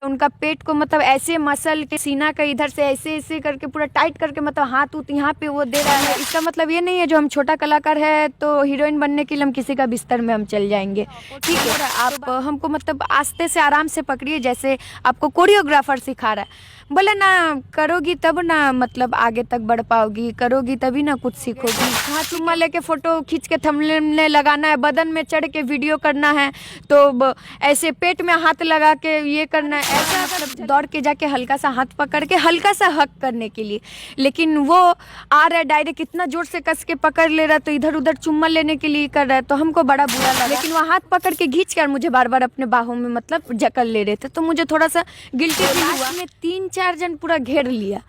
उनका पेट को मतलब ऐसे मसल के सीना का इधर से ऐसे ऐसे करके पूरा टाइट करके मतलब हाथ उत यहाँ पे वो दे रहा है। इसका मतलब ये नहीं है जो हम छोटा कलाकार है तो हीरोइन बनने के लिए हम किसी का बिस्तर में हम चल जाएंगे। ठीक है, आप हमको मतलब आस्ते से आराम से पकड़िए, जैसे आपको कोरियोग्राफर सिखा रहा है। बोले ना करोगी तब ना मतलब आगे तक बढ़ पाओगी, करोगी तभी ना कुछ सीखोगी। हाँ, चुम्मा लेके फोटो खींच के थंबनेल में लगाना है, बदन में चढ़ के वीडियो करना है, तो ऐसे पेट में हाथ लगा के ये करना है, ऐसा मतलब दौड़ के जाके हल्का सा हाथ पकड़ के हल्का सा हक करने के लिए। लेकिन वो आ रहा है डायरेक्ट इतना जोर से कस के पकड़ ले रहा है, तो इधर उधर चुम्मा लेने के लिए कर रहा है, तो हमको बड़ा बुरा लगा। लेकिन वो हाथ पकड़ के खींच कर मुझे बार बार अपने बाहों में मतलब जकड़ ले रहे थे, तो मुझे थोड़ा सा गिल्टी फील हुआ। में 3-4 जन पूरा घेर लिया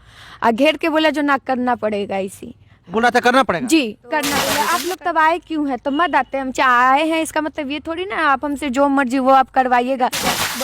और घेर के बोला जो ना करना पड़ेगा, इसी बोला था करना पड़ेगा जी, करना पड़ेगा। आप लोग तब आए क्यों हैं? तो मत आते, हम आए हैं इसका मतलब ये थोड़ी ना आप हमसे जो मर्जी वो आप करवाइएगा।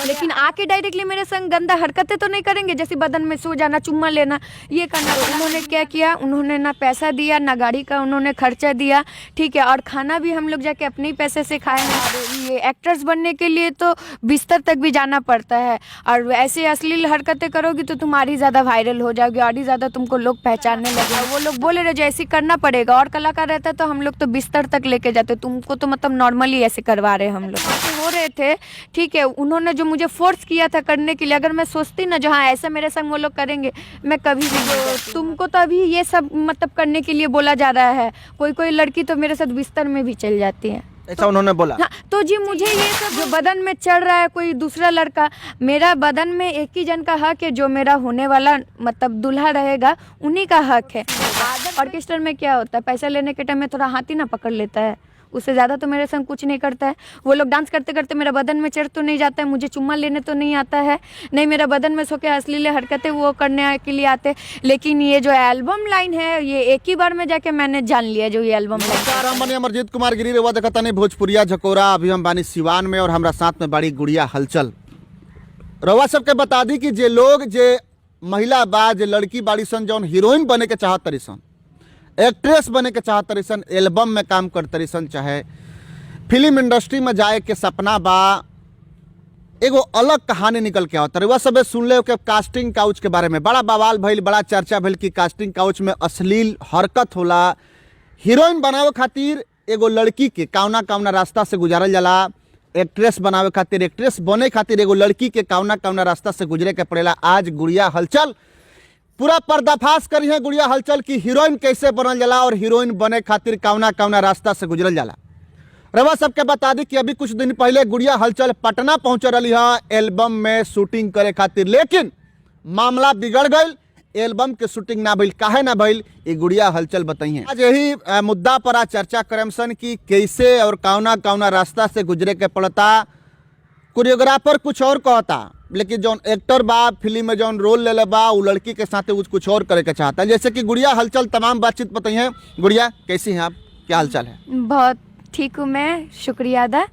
लेकिन आके डायरेक्टली मेरे संग गंदा हरकतें तो नहीं करेंगे, जैसे बदन में सो जाना, चुम्मा लेना, ये करना। तो उन्होंने क्या किया, उन्होंने ना पैसा दिया ना गाड़ी का उन्होंने खर्चा दिया, ठीक है, और खाना भी हम लोग जाके अपने ही पैसे से खाए हैं। ये एक्टर्स बनने के लिए तो बिस्तर तक भी जाना पड़ता है, और ऐसे अश्लील हरकतें करोगी तो तुम्हारी ज़्यादा वायरल हो जाओगी और ही ज़्यादा तुमको लोग पहचानने लगेंगे। वो लोग बोले रहे ऐसे करना पड़ेगा, और कलाकार रहता है तो हम लोग तो बिस्तर तक लेके जाते, तुमको तो मतलब नॉर्मली ऐसे करवा रहे हम लोग हो रहे थे। ठीक है, उन्होंने जो मुझे फोर्स किया था करने के लिए, अगर मैं सोचती ना जो हाँ ऐसा मेरे संग वो लोग करेंगे, मैं कभी भी तुमको तो अभी ये सब मतलब करने के लिए बोला जा रहा है, कोई कोई लड़की तो मेरे साथ बिस्तर में भी चल जाती है, ऐसा उन्होंने बोला। हाँ, तो जी मुझे ये सब जो बदन में चढ़ रहा है कोई दूसरा लड़का, मेरा बदन में एक ही जन का हक है, जो मेरा होने वाला मतलब दूल्हा रहेगा उन्हीं का हक है। ऑर्केस्ट्रा में क्या होता है, पैसा लेने के टाइम में थोड़ा हाथ ही ना पकड़ लेता है, उससे ज़्यादा तो मेरे संग कुछ नहीं करता है। वो लोग डांस करते करते मेरा बदन में चढ़ तो नहीं जाता है, मुझे चुम्मा लेने तो नहीं आता है, नहीं मेरा बदन में सो के अश्लील हरकतें वो करने के लिए आते। लेकिन ये जो एल्बम लाइन है ये एक ही बार में जाके मैंने जान लिया जो ये एल्बम लाइन। हम बने अमरजीत कुमार गिरी रेवा देखता नहीं भोजपुरिया झकोरा। अभी हम बानी सिवान में और हमारा साथ में बड़ी गुड़िया हलचल। रवा सबके बता दी कि जे लोग जे महिला बा जे लड़की बाड़ी सन जौन हीरोइन बने के चाहत तरी सन, एक्ट्रेस बने के चाहत तरी सन, एल्बम में काम कर तरी सन, चाहे फिल्म इंडस्ट्री में जाए के सपना बा, एगो अलग कहानी निकल के आवत। वह सब सुन ले के कास्टिंग काउच के बारे में बड़ा बवाल भइल, बड़ा चर्चा भइल कि कास्टिंग काउच में अश्लील हरकत होला। हीरोइन बनावे खातिर एगो लड़की के कौना कौना रास्ता से गुजारल जाला, एक्ट्रेस बनावे खातिर एक्ट्रेस बने खातिर एगो लड़की के कौना कौना रास्ता से गुजरे के पड़ेला। आज गुड़िया हलचल पूरा पर्दाफाश करी है, गुड़िया हलचल की हीरोइन कैसे बनल जाला और हीरोइन बने खातिर कौना कौना रास्ता से गुजरल जाला। रवा सबके बता दी कि अभी कुछ दिन पहले गुड़िया हलचल पटना पहुंच रही है एल्बम में शूटिंग करे खातिर, लेकिन मामला बिगड़ गई, एल्बम के शूटिंग ना भइल। काहे ना भइल ये गुड़िया हलचल बताइए। आज यही मुद्दा पर आज चर्चा करम सन कि कैसे और कौना कौना रास्ता से गुजरे के पड़ता। कोरियोग्राफर कुछ और कहता, लेकिन जौन एक्टर बा फिल्म में जौन रोल ले बा वो लड़की के साथ कुछ और करे के चाहता है। जैसे कि गुड़िया हलचल तमाम बातचीत बताइए। गुड़िया कैसी हैं आप, क्या हालचाल है? बहुत ठीक हूँ मैं, शुक्रिया अदा।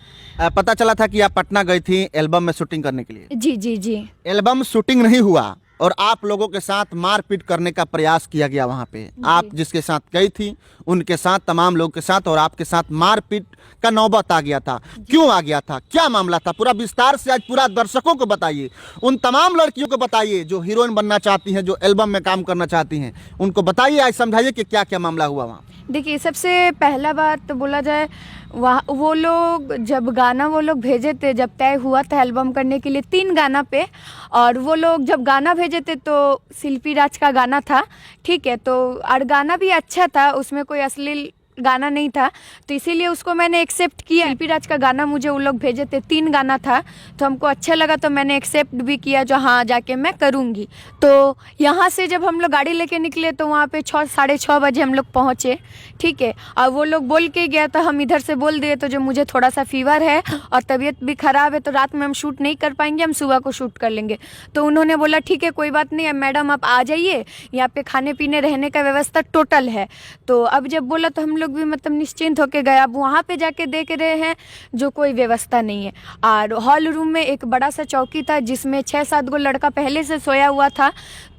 पता चला था कि आप पटना गई थी एल्बम में शूटिंग करने के लिए। जी जी जी। एल्बम शूटिंग नहीं हुआ और आप लोगों के साथ मारपीट करने का प्रयास किया गया वहां पे। आप जिसके साथ गई थी उनके साथ, तमाम लोग के साथ, और आपके साथ मारपीट का नौबत आ गया था। क्यों आ गया था, क्या मामला था, पूरा विस्तार से आज पूरा दर्शकों को बताइए, उन तमाम लड़कियों को बताइए जो हीरोइन बनना चाहती हैं, जो एल्बम में काम करना चाहती हैं, उनको बताइए, आज समझाइए कि क्या क्या मामला हुआ वहाँ। देखिए, सबसे पहला बात तो बोला जाए, वहाँ वो लोग जब गाना वो लोग भेजे थे, जब तय हुआ था एल्बम करने के लिए 3 गाना पे, और वो लोग जब गाना भेजे थे तो शिल्पी राज का गाना था, ठीक है, तो और गाना भी अच्छा था, उसमें कोई अश्लील गाना नहीं था, तो इसीलिए उसको मैंने एक्सेप्ट किया। शिल्पी राज का गाना मुझे वो लोग भेजे थे, 3 गाना था, तो हमको अच्छा लगा, तो मैंने एक्सेप्ट भी किया जो हाँ जाके मैं करूँगी। तो यहाँ से जब हम लोग गाड़ी लेके निकले तो वहाँ पे 6-6:30 बजे हम लोग पहुँचे, ठीक है, और वो लोग बोल के गया तो हम इधर से बोल दिए तो जो मुझे थोड़ा सा फीवर है और तबीयत भी ख़राब है, तो रात में हम शूट नहीं कर पाएंगे, हम सुबह को शूट कर लेंगे। तो उन्होंने बोला ठीक है कोई बात नहीं है मैडम, आप आ जाइए, यहाँ पे खाने पीने रहने का व्यवस्था टोटल है। तो अब जब बोला तो हम लोग लोग भी मतलब निश्चिंत होके गए। अब वहाँ पे जाके देख रहे हैं जो कोई व्यवस्था नहीं है। और हॉल रूम में एक बड़ा सा चौकी था जिसमें 6-7 गो लड़का पहले से सोया हुआ था।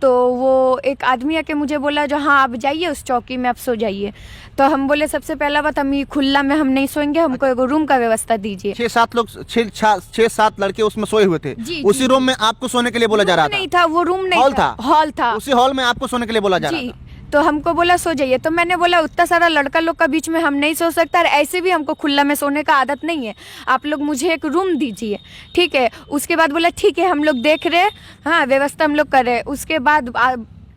तो वो एक आदमी आके मुझे बोला जो हाँ आप जाइए उस चौकी में, आप सो जाइए। तो हम बोले सबसे पहला बात, हम ये खुला में हम नहीं सोएंगे, हमको एक रूम का व्यवस्था दीजिए। 6-7 लोग, 6-7 लड़के उसमें सोए हुए थे। जी, उसी जी। रूम में आपको सोने के लिए बोला जा रहा था? नहीं था, वो रूम नहीं हॉल था, था? हॉल था। उसी हॉल में आपको सोने के लिए बोला जा रहा जी। था? तो हमको बोला सो जाइए। तो मैंने बोला उतना सारा लड़का लोग का बीच में हम नहीं सो सकता, और ऐसे भी हमको खुला में सोने का आदत नहीं है, आप लोग मुझे एक रूम दीजिए, ठीक है। उसके बाद बोला ठीक है हम लोग देख रहे, हाँ व्यवस्था हम लोग कर रहे। उसके बाद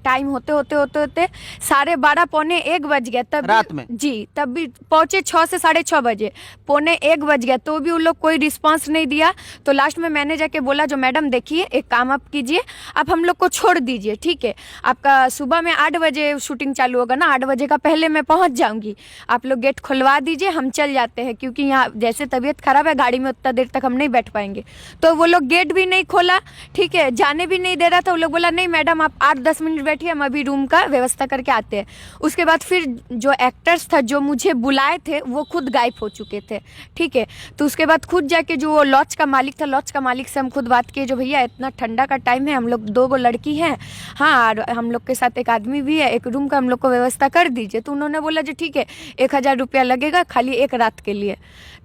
टाइम होते 12:30 पौने 1 बज गया तब रात में? जी, तब भी पहुंचे 6 से 6:30 बजे, पौने 1 बज गया तो भी उन लोग कोई रिस्पांस नहीं दिया। तो लास्ट में मैंने जाके बोला जो मैडम देखिए एक काम आप कीजिए, आप हम लोग को छोड़ दीजिए, ठीक है। आपका सुबह में 8 बजे शूटिंग चालू होगा ना, 8 बजे का पहले मैं पहुंच जाऊंगी, आप लोग गेट खुलवा दीजिए, हम चल जाते हैं, क्योंकि यहाँ जैसे तबीयत खराब है गाड़ी में उतना देर तक हम नहीं बैठ पाएंगे। तो वो लोग गेट भी नहीं खोला, ठीक है, जाने भी नहीं दे रहा था। वो लोग बोला नहीं मैडम आप 8-10 मिनट बैठिए, हम अभी रूम का व्यवस्था करके आते हैं। उसके बाद फिर जो एक्टर्स था जो मुझे बुलाए थे वो खुद गायब हो चुके थे, ठीक है। तो उसके बाद खुद जाके जो लॉज का मालिक था, लॉज का मालिक से हम खुद बात किए जो भैया इतना ठंडा का टाइम है, हम लोग 2 गो लड़की हैं, हाँ और हम लोग के साथ एक आदमी भी है, एक रूम का हम लोग को व्यवस्था कर दीजिए। तो उन्होंने बोला जो ठीक है 1000 रुपया लगेगा खाली एक रात के लिए,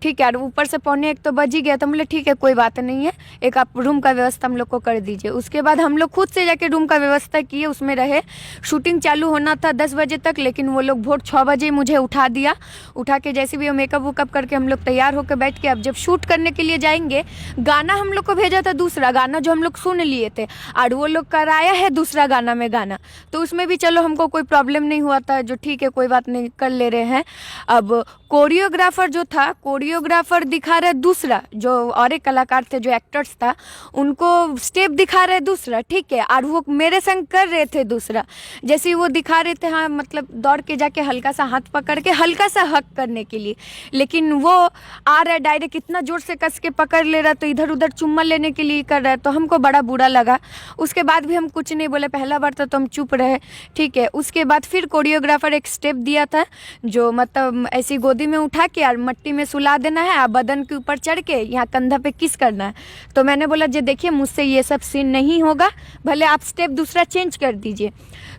ठीक है। और ऊपर से पौने 1 तो बज ही गया। तो बोले ठीक है कोई बात नहीं है, एक आप रूम का व्यवस्था हम लोग को कर दीजिए। उसके बाद हम लोग खुद से जाके रूम का व्यवस्था किए, उसमें रहे। शूटिंग चालू होना था 10 बजे तक, लेकिन वो लोग भोर 6 बजे मुझे उठा दिया। उठा के जैसे भी मेकअप वुकअप करके हम लोग तैयार होकर बैठ के अब जब शूट करने के लिए जाएंगे, गाना हम लोग को भेजा था दूसरा गाना जो हम लोग सुन लिए थे, और वो लोग कराया है दूसरा गाना में गाना। तो उसमें भी चलो हमको कोई प्रॉब्लम नहीं हुआ था, जो ठीक है कोई बात नहीं कर ले रहे हैं। अब कोरियोग्राफर जो था, कोरियोग्राफर दिखा रहे दूसरा, जो और एक कलाकार थे जो एक्टर्स था उनको स्टेप दिखा रहे दूसरा, ठीक है। और वो मेरे संग कर रहे थे दूसरा, जैसे वो दिखा रहे थे हाँ मतलब दौड़ के जाके हल्का सा हाथ पकड़ के हल्का सा हक करने के लिए, लेकिन वो आ रहा है डायरेक्ट इतना जोर से कस के पकड़ ले रहा, तो इधर उधर चुम्मा लेने के लिए कर रहा है। तो हमको बड़ा बुरा लगा। उसके बाद भी हम कुछ नहीं बोले, पहला बार तो हम चुप रहे, ठीक है। उसके बाद फिर कोरियोग्राफर एक स्टेप दिया था जो मतलब ऐसी गोदी में उठा के और मट्टी में सुला देना है, और बदन के ऊपर चढ़ के यहाँ कंधा पे किस करना है। तो मैंने बोला जी देखिए मुझसे ये सब सीन नहीं होगा, भले आप स्टेप दूसरा चेंज कर दीजिए।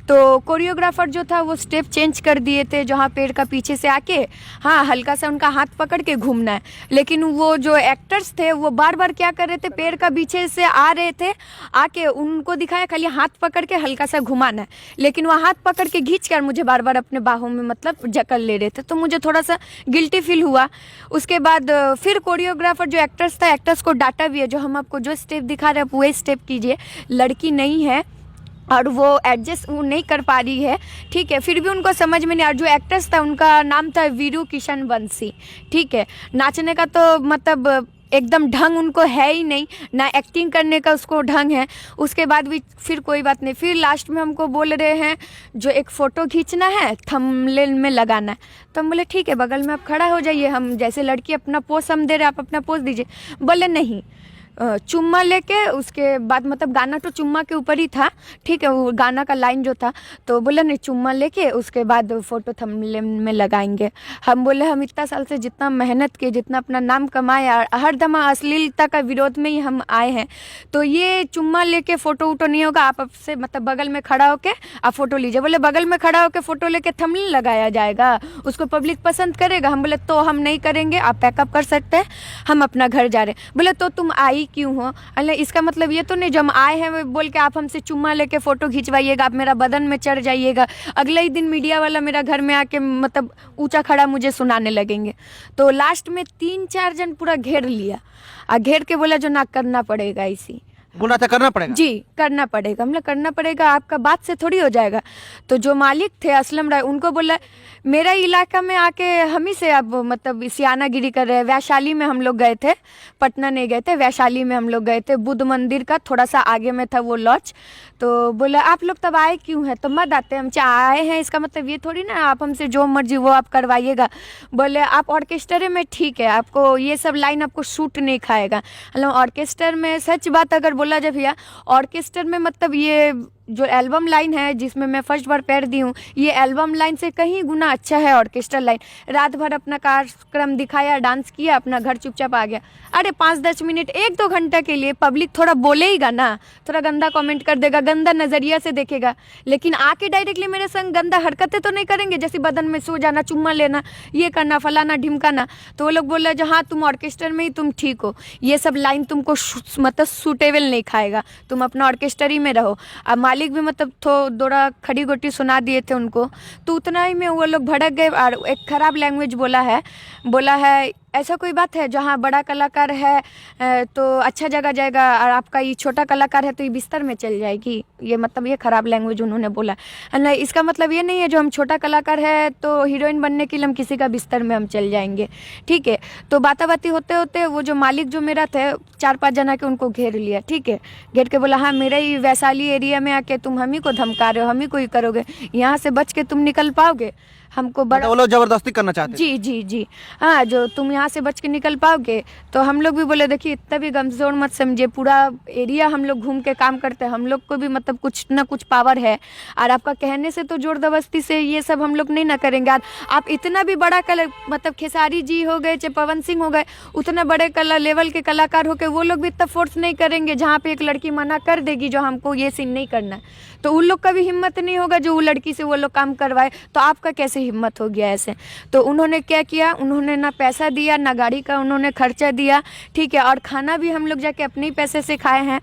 तो कोरियोग्राफर जो था वो स्टेप चेंज कर दिए थे, जहाँ पेड़ का पीछे से आके हाँ हल्का सा उनका हाथ पकड़ के घूमना है। लेकिन वो जो एक्टर्स थे वो बार बार क्या कर रहे थे, पेड़ का पीछे से आ रहे थे, आके उनको दिखाया खाली हाथ पकड़ के हल्का सा घुमाना है, लेकिन वो हाथ पकड़ के खींच कर मुझे बार बार अपने बाहों में मतलब जकड़ ले रहे थे। तो मुझे थोड़ा सा गिल्टी फील हुआ। उसके बाद फिर कोरियोग्राफर जो एक्टर्स था, एक्टर्स को डाटा भी है जो हम आपको जो स्टेप दिखा रहे हैं वही स्टेप कीजिए, लड़की नहीं है और वो एडजस्ट वो नहीं कर पा रही है, ठीक है। फिर भी उनको समझ में नहीं आ, जो एक्टर्स था उनका नाम था वीरू किशन बंसी, ठीक है। नाचने का तो मतलब एकदम ढंग उनको है ही नहीं, ना एक्टिंग करने का उसको ढंग है। उसके बाद भी फिर कोई बात नहीं, फिर लास्ट में हमको बोल रहे हैं जो एक फ़ोटो खींचना है थंबनेल में लगाना है। तो हम बोले ठीक है बगल में आप खड़ा हो जाइए, हम जैसे लड़की अपना पोज हम दे रहे आप अपना पोज दीजिए। बोले नहीं, चुम्मा लेके उसके बाद मतलब गाना तो चुम्मा के ऊपर ही था, ठीक है, वो गाना का लाइन जो था। तो बोले नहीं चुम्मा लेके उसके बाद फ़ोटो थंबनेल में लगाएंगे। हम बोले हम इतना साल से जितना मेहनत किए, जितना अपना नाम कमाया, हर दम अश्लीलता का विरोध में ही हम आए हैं, तो ये चुम्मा लेके फ़ोटो वोटो नहीं होगा, आप आपसे मतलब बगल में खड़ा होके आप फ़ोटो लीजिए। बोले बगल में खड़ा होकर फ़ोटो लेके थंबनेल लगाया जाएगा, उसको पब्लिक पसंद करेगा। हम बोले तो हम नहीं करेंगे, आप पैकअप कर सकते हैं, हम अपना घर जा रहे हैं। बोले तो तुम आई क्यों हो? अरे इसका मतलब ये तो नहीं जो हम आए हैं बोल के आप हमसे चुम्मा लेके फ़ोटो खिंचवाइएगा, आप मेरा बदन में चढ़ जाइएगा, अगले ही दिन मीडिया वाला मेरा घर में आके मतलब ऊंचा खड़ा मुझे सुनाने लगेंगे। तो लास्ट में 3-4 जन पूरा घेर लिया और घेर के बोला जो ना करना पड़ेगा, इसी गुना तो करना पड़ेगा जी, करना पड़ेगा। हमने करना पड़ेगा, आपका बात से थोड़ी हो जाएगा। तो जो मालिक थे असलम राय, उनको बोला मेरा इलाका में आके हम ही से अब मतलब सियानागिरी कर रहे हैं। वैशाली में हम लोग गए थे, पटना नहीं गए थे, वैशाली में हम लोग गए थे, बुद्ध मंदिर का थोड़ा सा आगे में था वो लॉज। तो बोला आप लोग तब आए क्यों हैं? तो मत आते, हम आए हैं इसका मतलब ये थोड़ी ना आप हमसे जो मर्जी वो आप करवाइएगा। बोले आप ऑर्केस्ट्रे में ठीक है, आपको ये सब लाइन आपको शूट नहीं खाएगा। मतलब ऑर्केस्ट्रा में सच बात अगर बोला जाए भैया, ऑर्केस्ट्रा में मतलब ये जो एल्बम लाइन है जिसमें मैं फर्स्ट बार पैर दी हूँ, ये एल्बम लाइन से कहीं गुना अच्छा है ऑर्केस्ट्रा लाइन। रात भर अपना कार्यक्रम दिखाया, डांस किया, अपना घर चुपचाप आ गया। अरे 5-10 मिनट 1-2 घंटा के लिए पब्लिक थोड़ा बोलेगा ना, थोड़ा गंदा कमेंट कर देगा, गंदा नज़रिया से देखेगा, लेकिन आके डायरेक्टली मेरे संग गंदा हरकतें तो नहीं करेंगे, जैसे बदन में सो जाना, चुम्मा लेना, ये करना, फलाना ढिमकाना। तो वो लोग बोल रहे हाँ तुम ऑर्केस्ट्रा में ही तुम ठीक हो, ये सब लाइन तुमको मतलब सूटेबल नहीं खाएगा, तुम अपना ऑर्केस्ट्री में रहो। अब मालिक भी मतलब थोड़ा खड़ी गोटी सुना दिए थे उनको, तो उतना ही में वो लोग भड़क गए और एक ख़राब लैंग्वेज बोला है ऐसा कोई बात है जहाँ बड़ा कलाकार है तो अच्छा जगह जाएगा और आपका ये छोटा कलाकार है तो ये बिस्तर में चल जाएगी। ये मतलब ये ख़राब लैंग्वेज उन्होंने बोला। नहीं, इसका मतलब ये नहीं है जो हम छोटा कलाकार है तो हीरोइन बनने के लिए हम किसी का बिस्तर में हम चल जाएंगे, ठीक है। तो बाताबाती होते होते वो जो मालिक जो मेरा थे 4-5 जना के उनको घेर लिया, ठीक है। घेर के बोला हाँ मेरे ही वैशाली एरिया में आके तुम हम ही को धमका रहे हो, हम ही को ही करोगे, यहाँ से बच के तुम निकल पाओगे? हमको बड़ा वो लोग जबरदस्ती करना चाहते जी जी जी हाँ, जो तुम यहाँ से बच के निकल पाओगे। तो हम लोग भी बोले देखिए इतना भी गमजोर मत समझिए, पूरा एरिया हम लोग घूम के काम करते हैं, हम लोग को भी मतलब कुछ ना कुछ पावर है, और आपका कहने से तो जोर जबरदस्ती से ये सब हम लोग नहीं ना करेंगे। आप इतना भी बड़ा मतलब खेसारी जी हो गए चाहे पवन सिंह हो गए, उतना बड़े लेवल के कलाकार हो गए, वो लोग भी इतना फोर्स नहीं करेंगे जहाँ पे एक लड़की मना कर देगी जो हमको ये सीन नहीं करना है, तो उन लोग का भी हिम्मत नहीं होगा जो वो लड़की से वो लोग काम करवाए, तो आपका कैसे हिम्मत हो गया ऐसे। तो उन्होंने क्या किया, उन्होंने ना पैसा दिया ना गाड़ी का उन्होंने खर्चा दिया, ठीक है, और खाना भी हम लोग जाके अपने ही पैसे से खाए हैं,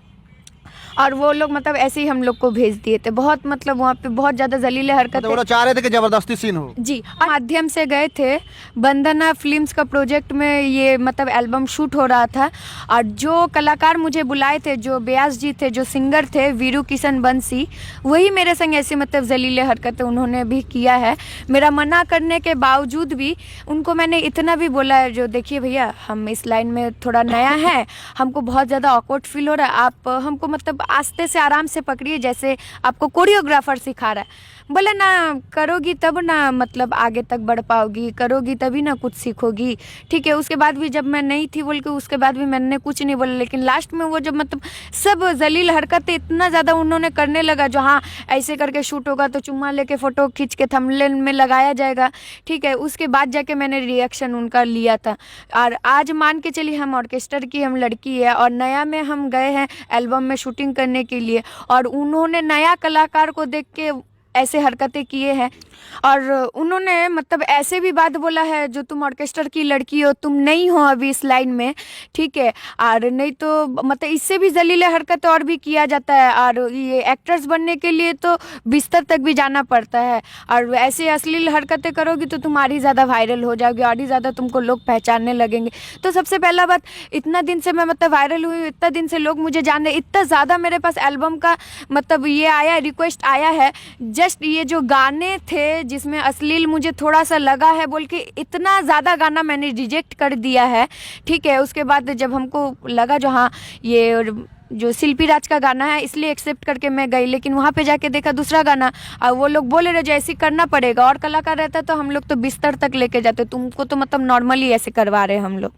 और वो लोग मतलब ऐसे ही हम लोग को भेज दिए थे। बहुत मतलब वहाँ पे बहुत ज़्यादा जलीले हरकतें, वो लोग चाह रहे थे कि जबरदस्ती सीन हो जी। माध्यम से गए थे, वंदना फिल्म्स का प्रोजेक्ट में ये मतलब एल्बम शूट हो रहा था, और जो कलाकार मुझे बुलाए थे, जो व्यास जी थे, जो सिंगर थे वीरू किशन बंसी, वही मेरे संग ऐसे मतलब जलीले हरकतें उन्होंने भी किया है। मेरा मना करने के बावजूद भी उनको मैंने इतना भी बोला है जो देखिए भैया हम इस लाइन में थोड़ा नया है, हमको बहुत ज़्यादा ऑकवर्ड फील हो रहा है, आप हमको मतलब आस्ते से आराम से पकड़िए जैसे आपको कोरियोग्राफर सिखा रहा है। बोले ना करोगी तब ना मतलब आगे तक बढ़ पाओगी, करोगी तभी ना कुछ सीखोगी, ठीक है। उसके बाद भी जब मैं नहीं थी बोल के उसके बाद भी मैंने कुछ नहीं बोला, लेकिन लास्ट में वो जब मतलब सब जलील हरकतें इतना ज़्यादा उन्होंने करने लगा, जो हाँ ऐसे करके शूट होगा तो चुम्मा लेके फ़ोटो खींच के थंबनेल में लगाया जाएगा, ठीक है। उसके बाद जाके मैंने रिएक्शन उनका लिया था। और आज मान के चलिए हम ऑर्केस्ट्रा की हम लड़की है और नया में हम गए हैं एल्बम में शूटिंग करने के लिए, और उन्होंने नया कलाकार को देख के ऐसे हरकतें किए हैं, और उन्होंने मतलब ऐसे भी बात बोला है जो तुम ऑर्केस्ट्रा की लड़की हो, तुम नहीं हो अभी इस लाइन में, ठीक है। और नहीं तो मतलब इससे भी जलीले हरकत और भी किया जाता है, और ये एक्टर्स बनने के लिए तो बिस्तर तक भी जाना पड़ता है, और ऐसे अश्लील हरकतें करोगी तो तुम्हारी ज़्यादा वायरल हो जाओगी और ही ज़्यादा तुमको लोग पहचानने लगेंगे। तो सबसे पहला बात, इतना दिन से मैं मतलब वायरल हुई, इतना दिन से लोग मुझे जान रहे, इतना ज़्यादा मेरे पास एल्बम का मतलब ये आया रिक्वेस्ट आया है, जस्ट ये जो गाने थे जिसमें अश्लील मुझे थोड़ा सा लगा है बोल के इतना ज़्यादा गाना मैंने रिजेक्ट कर दिया है, ठीक है। उसके बाद जब हमको लगा जो हाँ ये जो शिल्पी राज का गाना है इसलिए एक्सेप्ट करके मैं गई, लेकिन वहाँ पे जाके देखा दूसरा गाना, और वो लोग बोले रहे जो ऐसे करना पड़ेगा, और कलाकार रहता तो हम लोग तो बिस्तर तक लेके जाते, तुमको तो मतलब नॉर्मली ऐसे करवा रहे हम लोग।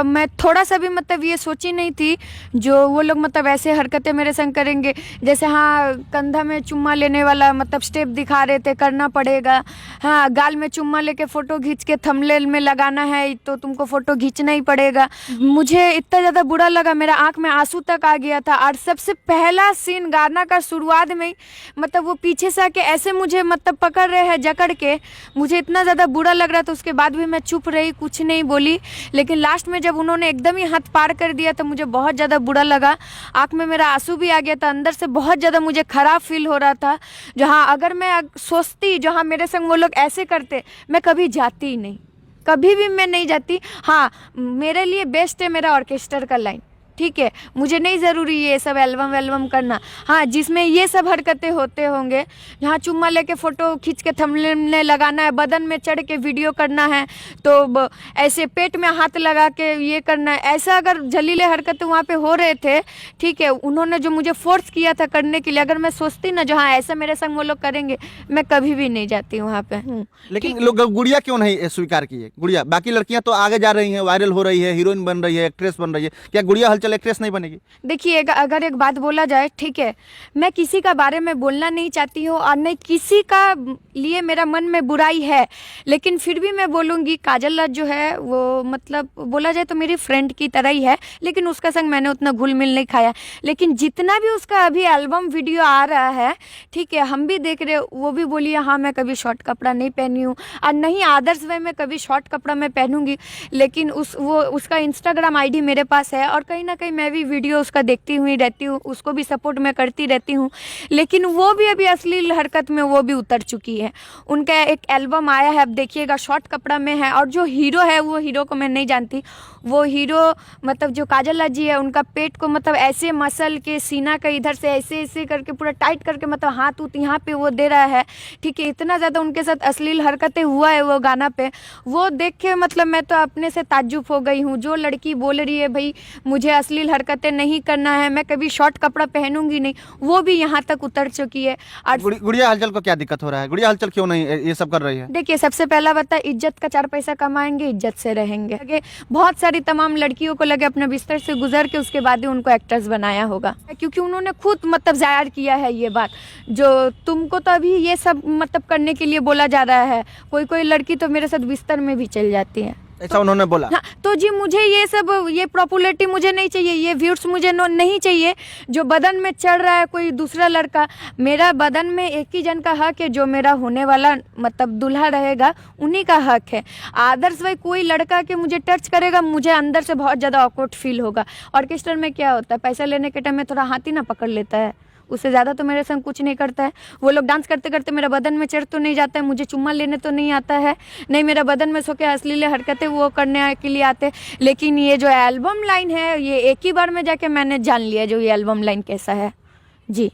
मैं थोड़ा सा भी मतलब ये सोची नहीं थी जो वो लोग मतलब ऐसे हरकतें मेरे संग करेंगे, जैसे हाँ कंधा में चुम्मा लेने वाला मतलब स्टेप दिखा रहे थे करना पड़ेगा, हाँ गाल में चुम्मा लेके फ़ोटो खींच के थंबनेल में लगाना है तो तुमको फ़ोटो खींचना ही पड़ेगा। मुझे इतना ज़्यादा बुरा लगा, मेरा आँख में आंसू तक आ गया था। और सबसे पहला सीन गाना का शुरुआत में ही मतलब वो पीछे से आके ऐसे मुझे मतलब पकड़ रहे हैं जकड़ के, मुझे इतना ज़्यादा बुरा लग रहा था। उसके बाद भी मैं चुप रही, कुछ नहीं बोली, लेकिन लास्ट में जब उन्होंने एकदम ही हाथ पार कर दिया तो मुझे बहुत ज़्यादा बुरा लगा, आँख में मेरा आंसू भी आ गया था, अंदर से बहुत ज़्यादा मुझे ख़राब फील हो रहा था। जहाँ अगर मैं सोचती जहाँ मेरे संग वो लोग ऐसे करते मैं कभी जाती ही नहीं, कभी भी मैं नहीं जाती। हाँ मेरे लिए बेस्ट है मेरा ऑर्केस्ट्रा का लाइन, ठीक है, मुझे नहीं ज़रूरी ये सब एल्बम करना। हाँ जिसमें ये सब हरकतें होते होंगे, जहाँ चुम्मा लेके फ़ोटो खींच के थंबनेल में लगाना है, बदन में चढ़ के वीडियो करना है, तो ऐसे पेट में हाथ लगा के ये करना है, ऐसा अगर जलीले हरकतें वहाँ पे हो रहे थे, ठीक है, उन्होंने जो मुझे फोर्स किया था करने के लिए, अगर मैं सोचती ना जो हाँ ऐसा मेरे संग वो लोग करेंगे, मैं कभी भी नहीं जाती वहाँ पे। लेकिन लोग गुड़िया क्यों नहीं स्वीकार की है? गुड़िया, बाकी लड़कियां तो आगे जा रही हैं, वायरल हो रही है, हीरोइन बन रही है, एक्ट्रेस बन रही है, क्या गुड़िया हलचल हलचल एक्ट्रेस नहीं बनेगी? देखिए अगर एक बात बोला जाए, ठीक है, मैं किसी का बारे में बोलना नहीं चाहती हूँ और नहीं किसी का लिए मेरा मन में बुराई है, लेकिन फिर भी मैं बोलूँगी काजल राज जो है वो मतलब बोला जाए तो मेरी फ्रेंड की तरह ही है, लेकिन उसका संग मैंने उतना घुल मिल नहीं खाया। लेकिन जितना भी उसका अभी एल्बम वीडियो आ रहा है, ठीक है, हम भी देख रहे, वो भी बोली हाँ मैं कभी शॉर्ट कपड़ा नहीं पहनी हूँ और नहीं आदर्श वे में कभी शॉर्ट कपड़ा मैं पहनूंगी। लेकिन उसका इंस्टाग्राम आईडी मेरे पास है और कहीं ना कहीं मैं भी वीडियो उसका देखती हुई रहती हूँ, उसको भी सपोर्ट मैं करती रहती हूँ। लेकिन वो भी अभी अश्लील हरकत में वो भी उतर चुकी है। उनका एक एल्बम आया है, अब देखिएगा, शॉर्ट कपड़ा में है। और जो हीरो है वो हीरो को मैं नहीं जानती, वो हीरो मतलब जो काजल राज जी है उनका पेट को मतलब ऐसे मसल के सीना का इधर से ऐसे ऐसे करके पूरा टाइट करके मतलब हाथ उत यहाँ पे वो दे रहा है, ठीक है। इतना ज़्यादा उनके साथ अश्लील हरकतें हुआ है वो गाना पे, वो देख के मतलब मैं तो अपने से ताज्जुब हो गई हूँ। जो लड़की बोल रही है भाई मुझे अश्लील हरकतें नहीं करना है, मैं कभी शॉर्ट कपड़ा पहनूंगी नहीं, वो भी यहाँ तक उतर चुकी है। और गुड़िया हलचल को क्या दिक्कत हो रहा है? गुड़िया हलचल क्यों नहीं ये सब कर रही है? देखिए सबसे पहला बात है इज्जत का 4 पैसा कमाएंगे, इज्जत से रहेंगे। आगे बहुत सारी तमाम लड़कियों को लगे अपने बिस्तर से गुजर के उसके बाद ही उनको एक्ट्रेस बनाया होगा, क्योंकि उन्होंने खुद मतलब जाहिर किया है ये बात। जो तुमको तो अभी ये सब मतलब करने के लिए बोला जा रहा है, कोई कोई लड़की तो मेरे साथ बिस्तर में भी चल जाती है, ऐसा उन्होंने बोला। हाँ, तो जी मुझे ये सब ये पॉपुलैरिटी मुझे नहीं चाहिए, ये व्यूज मुझे नहीं चाहिए। जो बदन में चढ़ रहा है कोई दूसरा लड़का, मेरा बदन में एक ही जन का हक है, जो मेरा होने वाला मतलब दूल्हा रहेगा उन्हीं का हक है। आदर्श भाई कोई लड़का के मुझे टच करेगा मुझे अंदर से बहुत ज़्यादा ऑकवर्ड फील होगा। ऑर्केस्ट्रा में क्या होता है, पैसा लेने के टाइम में थोड़ा हाथ ही ना पकड़ लेता है, उससे ज़्यादा तो मेरे संग कुछ नहीं करता है। वो लोग डांस करते करते मेरा बदन में चढ़ तो नहीं जाता है, मुझे चुम्मा लेने तो नहीं आता है, नहीं मेरा बदन में सो के अश्लील हरकतें वो करने के लिए आते। लेकिन ये जो एल्बम लाइन है ये एक ही बार में जाके मैंने जान लिया जो ये एल्बम लाइन कैसा है। जी।